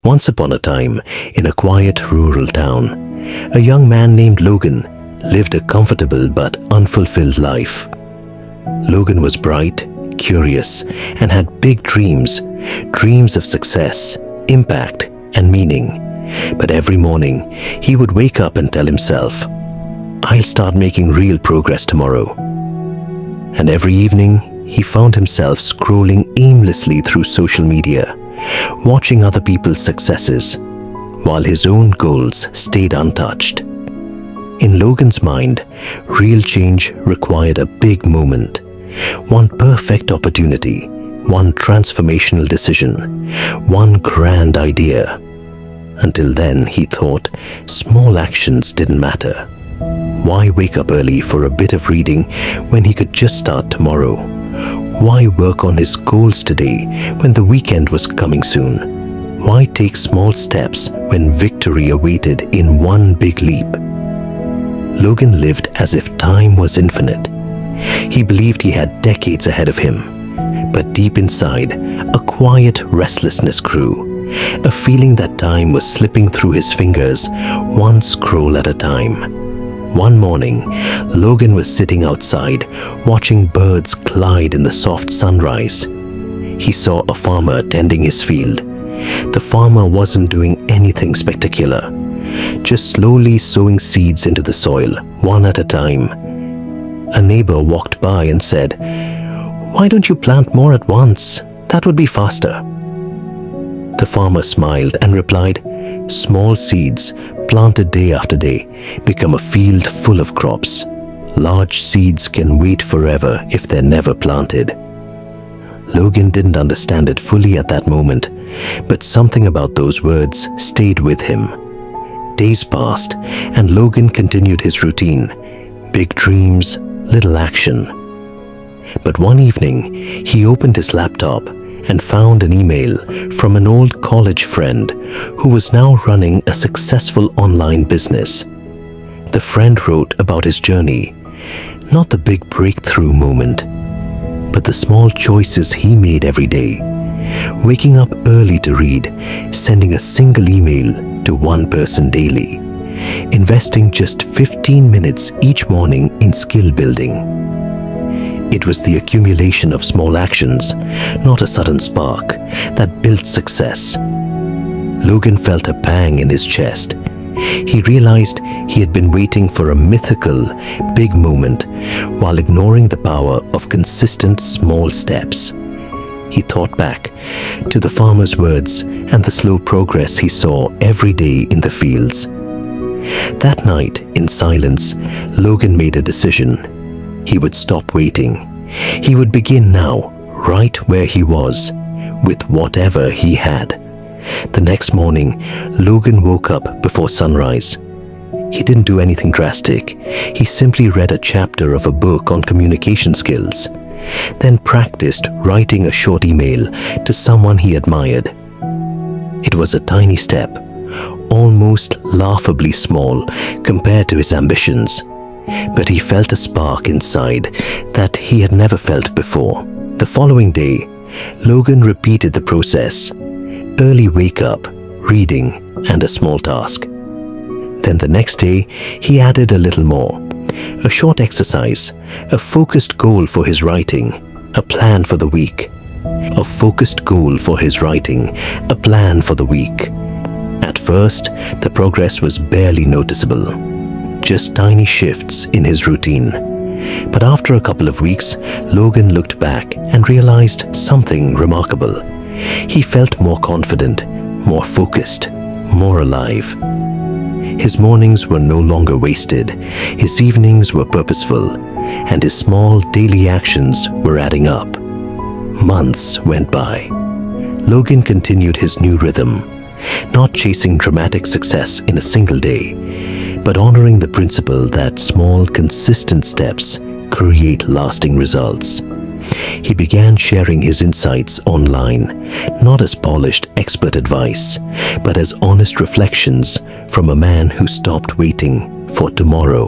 Once upon a time, in a quiet rural town, a young man named Logan lived a comfortable but unfulfilled life. Logan was bright, curious, and had big dreams of success, impact, and meaning. But every morning, he would wake up and tell himself, "I'll start making real progress tomorrow." And every evening, he found himself scrolling aimlessly through social media, watching other people's successes, while his own goals stayed untouched. In Logan's mind, real change required a big moment, one perfect opportunity, one transformational decision, one grand idea. Until then, he thought small actions didn't matter. Why wake up early for a bit of reading when he could just start tomorrow? Why work on his goals today when the weekend was coming soon? Why take small steps when victory awaited in one big leap? Logan lived as if time was infinite. He believed he had decades ahead of him. But deep inside, a quiet restlessness grew, a feeling that time was slipping through his fingers, one scroll at a time. One morning, Logan was sitting outside, watching birds glide in the soft sunrise. He saw a farmer tending his field. The farmer wasn't doing anything spectacular, just slowly sowing seeds into the soil, one at a time. A neighbor walked by and said, "Why don't you plant more at once? That would be faster." The farmer smiled and replied, "Small seeds, planted day after day, become a field full of crops. Large seeds can wait forever if they're never planted." Logan didn't understand it fully at that moment, but something about those words stayed with him. Days passed, and Logan continued his routine. Big dreams, little action. But one evening, he opened his laptop and found an email from an old college friend who was now running a successful online business. The friend wrote about his journey, not the big breakthrough moment, but the small choices he made every day. Waking up early to read, sending a single email to one person daily, investing just 15 minutes each morning in skill building. It was the accumulation of small actions, not a sudden spark, that built success. Logan felt a pang in his chest. He realized he had been waiting for a mythical, big moment while ignoring the power of consistent small steps. He thought back to the farmer's words and the slow progress he saw every day in the fields. That night, in silence, Logan made a decision. He would stop waiting. He would begin now, right where he was, with whatever he had. The next morning, Logan woke up before sunrise. He didn't do anything drastic. He simply read a chapter of a book on communication skills, then practiced writing a short email to someone he admired. It was a tiny step, almost laughably small compared to his ambitions, but he felt a spark inside that he had never felt before. The following day, Logan repeated the process: early wake-up, reading, and a small task. Then the next day, he added a little more: a short exercise, a focused goal for his writing, a plan for the week. A focused goal for his writing, a plan for the week. At first, the progress was barely noticeable, just tiny shifts in his routine. But after a couple of weeks, Logan looked back and realized something remarkable. He felt more confident, more focused, more alive. His mornings were no longer wasted, his evenings were purposeful, and his small daily actions were adding up. Months went by. Logan continued his new rhythm, not chasing dramatic success in a single day, but honoring the principle that small, consistent steps create lasting results. He began sharing his insights online, not as polished expert advice, but as honest reflections from a man who stopped waiting for tomorrow.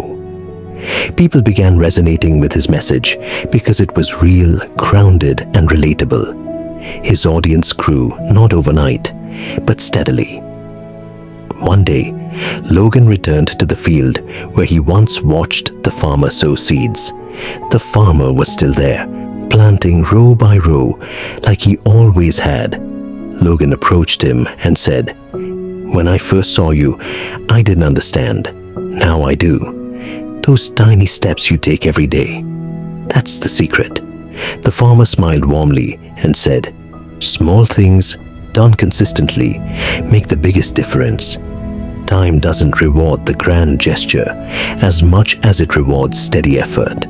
People began resonating with his message because it was real, grounded, and relatable. His audience grew not overnight, but steadily. One day, Logan returned to the field where he once watched the farmer sow seeds. The farmer was still there, planting row by row like he always had. Logan approached him and said, "When I first saw you, I didn't understand. Now I do. Those tiny steps you take every day, that's the secret." The farmer smiled warmly and said, "Small things done consistently make the biggest difference. Time doesn't reward the grand gesture as much as it rewards steady effort."